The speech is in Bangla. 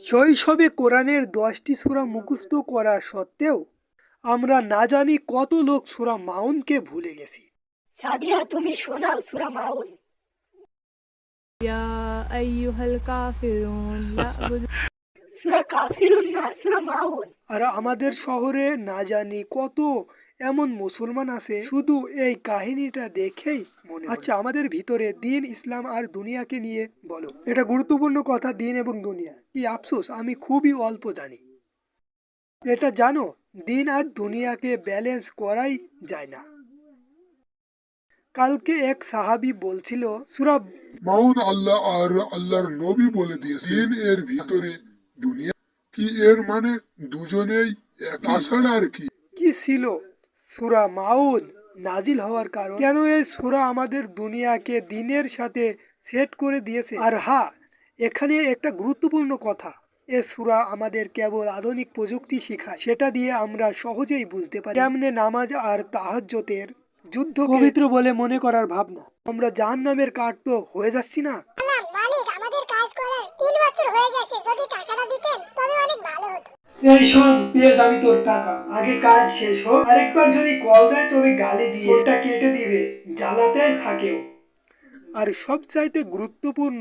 শৈশবে কোরআনের 10টি সূরা মুখস্থ করা সত্ত্বেও আমরা না জানি কত লোক সূরা মাউনকে ভুলে গেছি। সাদিয়া, তুমি শোনাও সূরা মাউন। يا أيها الكافرون لا أعبد সূরা কাফিরুন না, সূরা মাউন। আর আমাদের শহরে না জানি কত এমন মুসলমান আছে শুধু এই কাহিনীটা দেখেই মনে হয়। আচ্ছা, আমাদের ভিতরে দিন, ইসলাম আর দুনিয়াকে নিয়ে বলো। এটা গুরুত্বপূর্ণ কথা, দিন এবং দুনিয়া। কি আফসোস, আমি খুবই অল্প জানি। এটা জানো, দিন আর দুনিয়াকে ব্যালেন্স করাই যায় না। কালকে এক সাহাবী বলছিল সূরা মাউন আল্লাহ আর আল্লাহর নবী বলে দিয়েছে দিন এর ভিতরে দুনিয়া কি, এর মানে দুজনেই এক, তাছাড়া আর কি। কি ছিল সূরা মাউন নাজিল হওয়ার কারণ, কেন এই সূরা আমাদের দুনিয়াকে দিনের সাথে সেট করে দিয়েছে। আর হ্যাঁ, এখানে একটা গুরুত্বপূর্ণ কথা, এই সূরা আমাদের কেবল আধুনিক প্রযুক্তি শেখায়, সেটা দিয়ে আমরা সহজেই বুঝতে পারি কেমনে নামাজ আর তাহাজ্জুদের যুদ্ধ পবিত্র বলে মনে করার ভাবনা। আমরা জাহান্নামের কাঠ তো হয়ে যাচ্ছি না। মালিক, আমাদের কাজ করার 3 বছর হয়ে গেছে, যদি টাকাটা দিতেন তবে অনেক ভালো হতো। এই শোন, পেয়ে যাবি তোর টাকা, আগে কাজ শেষ হোক। আরেকবার যদি কল দেয় তবে গালি দিয়ে ওটা কেটে দিবে, জ্বালাতেই থাকেও। আর সবচাইতে গুরুত্বপূর্ণ,